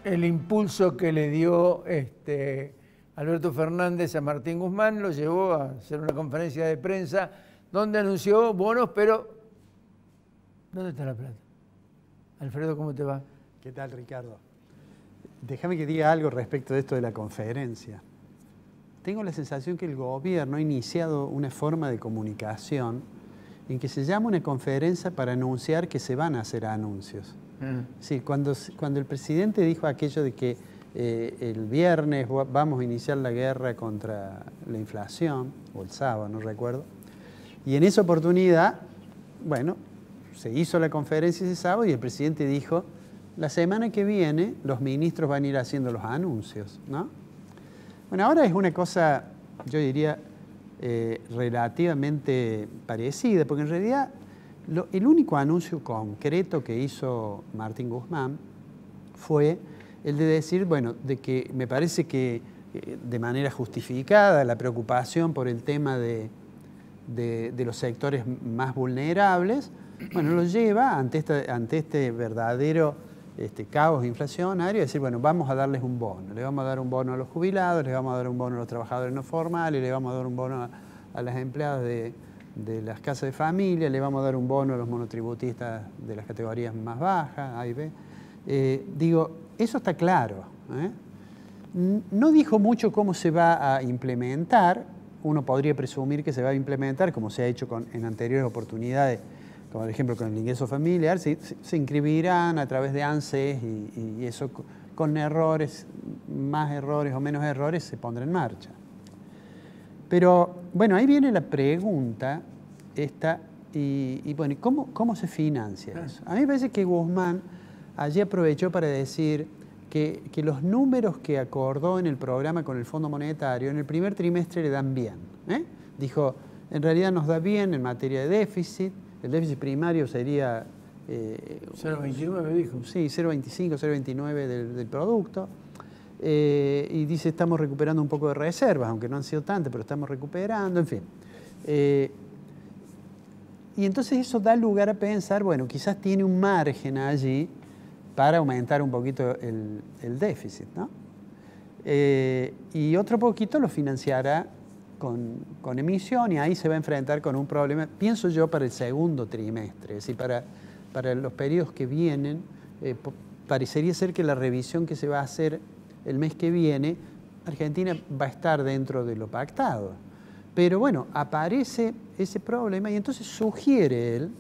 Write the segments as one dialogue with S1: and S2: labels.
S1: el impulso que le dio Alberto Fernández a Martín Guzmán lo llevó a hacer una conferencia de prensa donde anunció bonos, pero ¿dónde está la plata? Alfredo, ¿cómo te va?
S2: ¿Qué tal, Ricardo? Déjame que diga algo respecto de esto de la conferencia. Tengo la sensación que el gobierno ha iniciado una forma de comunicación en que se llama una conferencia para anunciar que se van a hacer anuncios. Sí, cuando el presidente dijo aquello de que el viernes vamos a iniciar la guerra contra la inflación, o el sábado, no recuerdo, y en esa oportunidad, bueno, se hizo la conferencia ese sábado y el presidente dijo, la semana que viene los ministros van a ir haciendo los anuncios, ¿no? Bueno, ahora es una cosa, yo diría, relativamente parecida, porque en realidad el único anuncio concreto que hizo Martín Guzmán fue el de decir, bueno, de que me parece que de manera justificada la preocupación por el tema de los sectores más vulnerables, bueno, lo lleva ante este verdadero caos inflacionario, decir, bueno, vamos a darles un bono, le vamos a dar un bono a los jubilados, le vamos a dar un bono a los trabajadores no formales, le vamos a dar un bono a las empleadas de las casas de familia, le vamos a dar un bono a los monotributistas de las categorías más bajas, A y B. Digo, eso está claro, ¿eh? No dijo mucho cómo se va a implementar, uno podría presumir que se va a implementar, como se ha hecho en anteriores oportunidades, como por ejemplo con el ingreso familiar, se inscribirán a través de ANSES y eso con errores, más errores o menos errores, se pondrá en marcha. Pero bueno, ahí viene la pregunta esta, y bueno, ¿cómo se financia eso? A mí me parece que Guzmán allí aprovechó para decir que los números que acordó en el programa con el Fondo Monetario en el primer trimestre le dan bien, ¿eh? Dijo, en realidad nos da bien en materia de déficit, el déficit primario sería
S1: 0,29 dijo.
S2: Sí, 0,25, 0,29 del producto. Y dice, estamos recuperando un poco de reservas, aunque no han sido tantas, pero estamos recuperando, en fin. Y entonces eso da lugar a pensar, bueno, quizás tiene un margen allí para aumentar un poquito el déficit, ¿no? Y otro poquito lo financiará con emisión y ahí se va a enfrentar con un problema, pienso yo, para el segundo trimestre, es decir, para los periodos que vienen, parecería ser que la revisión que se va a hacer el mes que viene, Argentina va a estar dentro de lo pactado. Pero bueno, aparece ese problema y entonces sugiere él,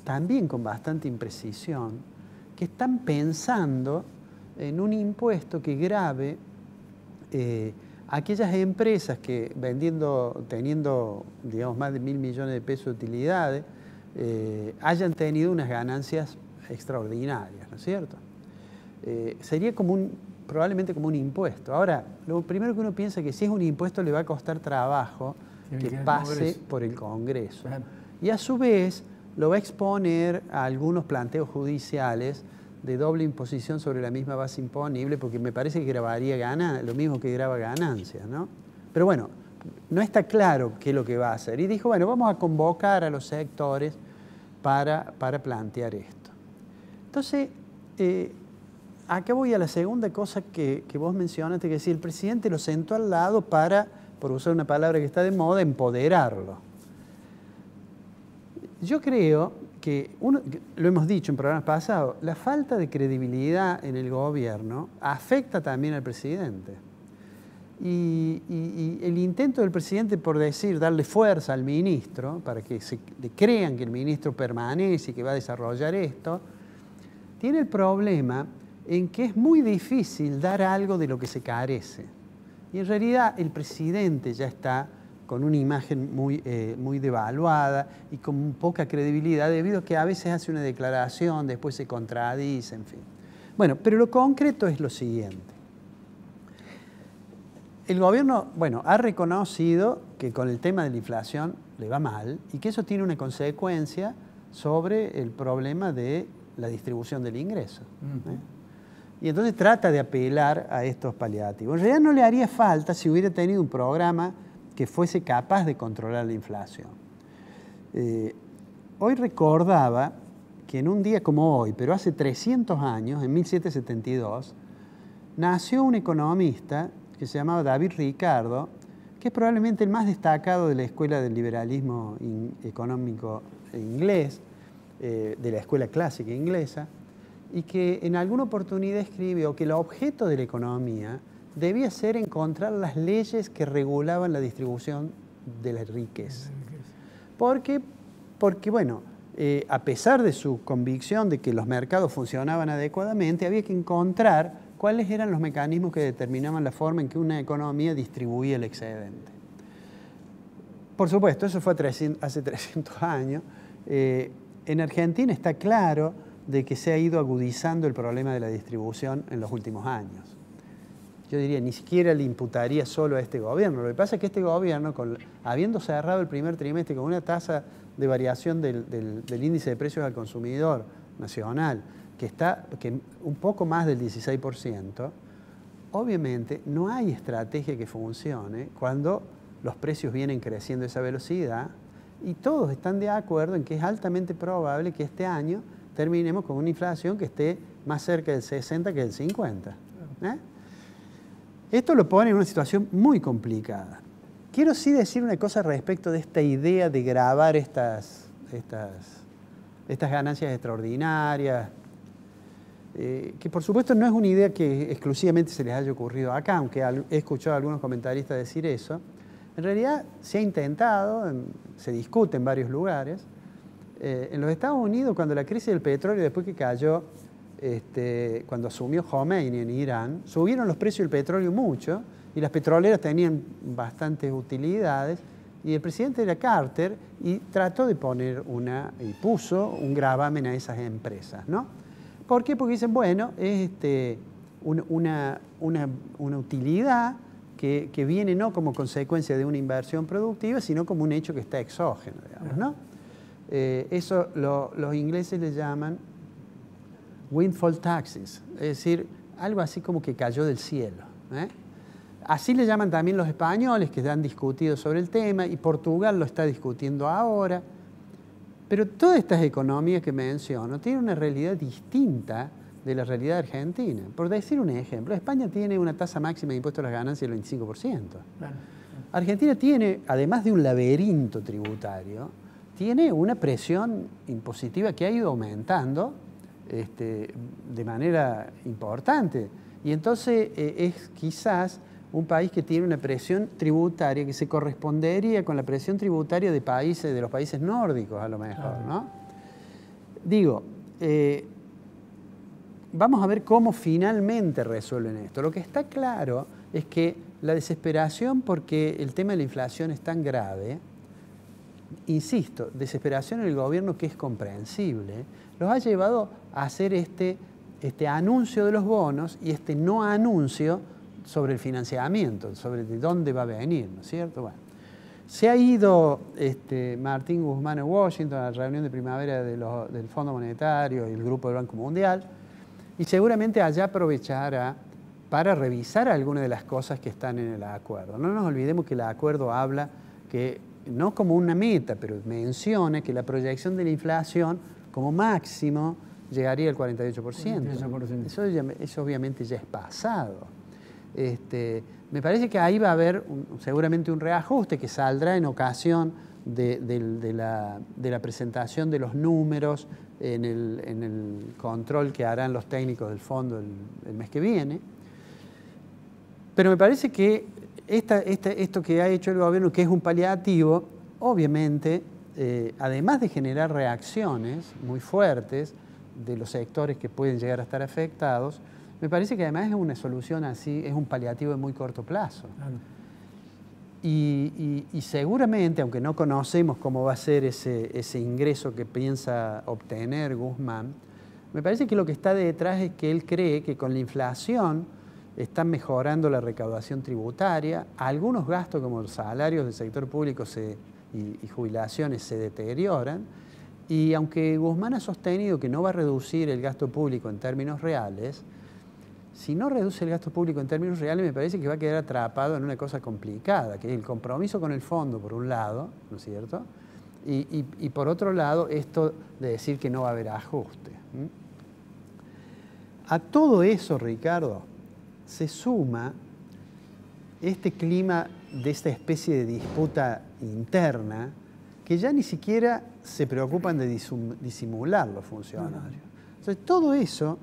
S2: también con bastante imprecisión, que están pensando en un impuesto que grave aquellas empresas que teniendo, digamos, más de 1.000 millones de pesos de utilidades, hayan tenido unas ganancias extraordinarias, ¿no es cierto? Sería probablemente como un impuesto. Ahora, lo primero que uno piensa es que si es un impuesto le va a costar trabajo que pase por el Congreso. Claro. Y a su vez lo va a exponer a algunos planteos judiciales de doble imposición sobre la misma base imponible, porque me parece que grabaría lo mismo que graba ganancias, ¿no? Pero bueno, no está claro qué es lo que va a hacer. Y dijo, bueno, vamos a convocar a los sectores para plantear esto. Entonces, acá voy a la segunda cosa que vos mencionaste, que si el presidente lo sentó al lado para, por usar una palabra que está de moda, empoderarlo. Yo creo que, lo hemos dicho en programas pasados, la falta de credibilidad en el gobierno afecta también al presidente. Y el intento del presidente por darle fuerza al ministro, para que le crean que el ministro permanece y que va a desarrollar esto, tiene el problema en que es muy difícil dar algo de lo que se carece. Y en realidad el presidente ya está con una imagen muy devaluada y con poca credibilidad, debido a que a veces hace una declaración, después se contradice, en fin. Bueno, pero lo concreto es lo siguiente. El gobierno, bueno, ha reconocido que con el tema de la inflación le va mal y que eso tiene una consecuencia sobre el problema de la distribución del ingreso. Y entonces trata de apelar a estos paliativos. En realidad no le haría falta si hubiera tenido un programa que fuese capaz de controlar la inflación. Hoy recordaba que en un día como hoy, pero hace 300 años, en 1772, nació un economista que se llamaba David Ricardo, que es probablemente el más destacado de la escuela del liberalismo económico inglés, de la escuela clásica inglesa, y que en alguna oportunidad escribió que el objeto de la economía debía ser encontrar las leyes que regulaban la distribución de la riqueza. Porque bueno, a pesar de su convicción de que los mercados funcionaban adecuadamente, había que encontrar cuáles eran los mecanismos que determinaban la forma en que una economía distribuía el excedente. Por supuesto, eso fue hace 300 años. En Argentina está claro de que se ha ido agudizando el problema de la distribución en los últimos años. Yo diría, ni siquiera le imputaría solo a este gobierno. Lo que pasa es que este gobierno, habiendo cerrado el primer trimestre con una tasa de variación del índice de precios al consumidor nacional, que está un poco más del 16%, obviamente no hay estrategia que funcione cuando los precios vienen creciendo a esa velocidad, y todos están de acuerdo en que es altamente probable que este año terminemos con una inflación que esté más cerca del 60 que del 50. Esto lo pone en una situación muy complicada. Quiero sí decir una cosa respecto de esta idea de grabar estas ganancias extraordinarias, que por supuesto no es una idea que exclusivamente se les haya ocurrido acá, aunque he escuchado a algunos comentaristas decir eso. En realidad se ha intentado, se discute en varios lugares. En los Estados Unidos, cuando la crisis del petróleo, después que cayó, cuando asumió Khomeini en Irán, subieron los precios del petróleo mucho y las petroleras tenían bastantes utilidades, y el presidente era Carter y trató de poner y puso un gravamen a esas empresas, ¿no? ¿Por qué? Porque dicen, bueno, es una utilidad que viene no como consecuencia de una inversión productiva, sino como un hecho que está exógeno, digamos, ¿no? Eso los ingleses le llaman windfall taxes, es decir, algo así como que cayó del cielo. Así le llaman también los españoles, que han discutido sobre el tema, y Portugal lo está discutiendo ahora. Pero todas estas economías que menciono tienen una realidad distinta de la realidad argentina. Por decir un ejemplo, España tiene una tasa máxima de impuesto a las ganancias del 25%. Argentina tiene, además de un laberinto tributario, tiene una presión impositiva que ha ido aumentando de manera importante. Y entonces es quizás un país que tiene una presión tributaria que se correspondería con la presión tributaria de los países nórdicos, a lo mejor, ¿no? Digo, vamos a ver cómo finalmente resuelven esto. Lo que está claro es que la desesperación porque el tema de la inflación es tan grave, insisto, desesperación en el gobierno que es comprensible, los ha llevado a hacer este anuncio de los bonos y este no anuncio sobre el financiamiento, sobre de dónde va a venir, ¿no es cierto? Bueno, se ha ido Martín Guzmán a Washington a la reunión de primavera del Fondo Monetario y el Grupo del Banco Mundial, y seguramente allá aprovechará para revisar algunas de las cosas que están en el acuerdo. No nos olvidemos que el acuerdo habla que, no como una meta, pero menciona que la proyección de la inflación como máximo llegaría al 48%. Eso obviamente ya es pasado. Me parece que ahí va a haber seguramente un reajuste que saldrá en ocasión de la presentación de los números en el control que harán los técnicos del fondo el mes que viene. Pero me parece que esto que ha hecho el gobierno, que es un paliativo, obviamente, además de generar reacciones muy fuertes de los sectores que pueden llegar a estar afectados, me parece que además es una solución así, es un paliativo de muy corto plazo. Claro. Y seguramente, aunque no conocemos cómo va a ser ese ingreso que piensa obtener Guzmán, me parece que lo que está detrás es que él cree que con la inflación están mejorando la recaudación tributaria, algunos gastos como los salarios del sector público y jubilaciones se deterioran, y aunque Guzmán ha sostenido que no va a reducir el gasto público en términos reales, si no reduce el gasto público en términos reales, me parece que va a quedar atrapado en una cosa complicada, que es el compromiso con el fondo, por un lado, ¿no es cierto?, Y por otro lado, esto de decir que no va a haber ajuste. A todo eso, Ricardo, se suma este clima de esta especie de disputa interna que ya ni siquiera se preocupan de disimular los funcionarios. Entonces, todo eso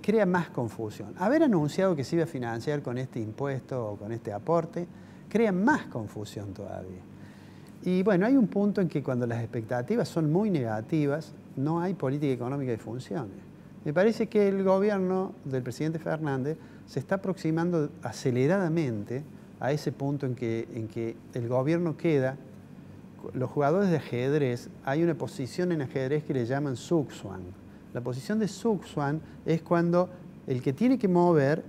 S2: crea más confusión. Haber anunciado que se iba a financiar con este impuesto o con este aporte crea más confusión todavía. Y bueno, hay un punto en que cuando las expectativas son muy negativas, no hay política económica que funcione. Me parece que el gobierno del presidente Fernández se está aproximando aceleradamente a ese punto en que el gobierno queda. Los jugadores de ajedrez, hay una posición en ajedrez que le llaman zugzwang. La posición de zugzwang es cuando el que tiene que mover,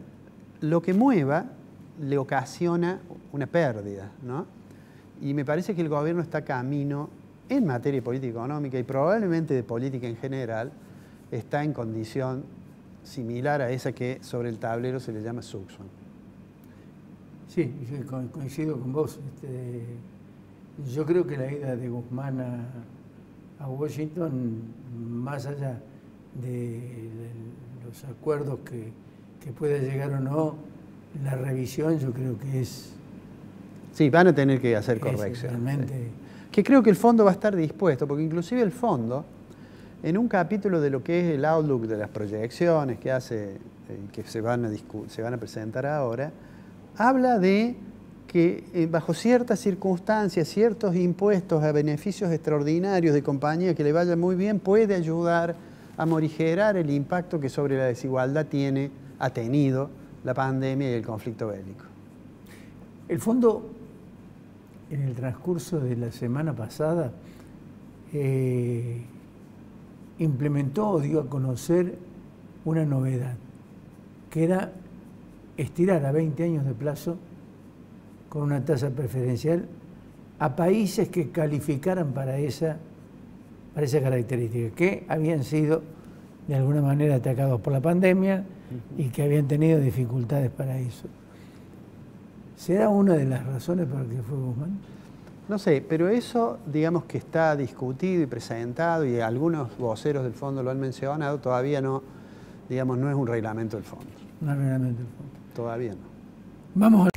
S2: lo que mueva le ocasiona una pérdida, ¿no? Y me parece que el gobierno está camino, en materia de política económica y probablemente de política en general, está en condición similar a esa que sobre el tablero se le llama zugzwang.
S1: Sí, coincido con vos. Yo creo que la ida de Guzmán a Washington, más allá de los acuerdos que pueda llegar o no, la revisión yo creo que es...
S2: Sí, van a tener que hacer correcciones.
S1: Realmente...
S2: Sí. Que creo que el fondo va a estar dispuesto, porque inclusive el fondo, en un capítulo de lo que es el outlook de las proyecciones que hace, que se van a presentar ahora, habla de que bajo ciertas circunstancias, ciertos impuestos a beneficios extraordinarios de compañía que le vaya muy bien, puede ayudar a morigerar el impacto que sobre la desigualdad ha tenido la pandemia y el conflicto bélico.
S1: El fondo, en el transcurso de la semana pasada, implementó o dio a conocer una novedad, que era estirar a 20 años de plazo con una tasa preferencial a países que calificaran para esa característica, que habían sido de alguna manera atacados por la pandemia y que habían tenido dificultades para eso. ¿Será una de las razones por las que fue Guzmán?
S2: No sé, pero eso, digamos que está discutido y presentado y algunos voceros del fondo lo han mencionado, todavía no, digamos, no es un reglamento del fondo.
S1: No es un reglamento del fondo.
S2: Todavía no.
S1: Vamos a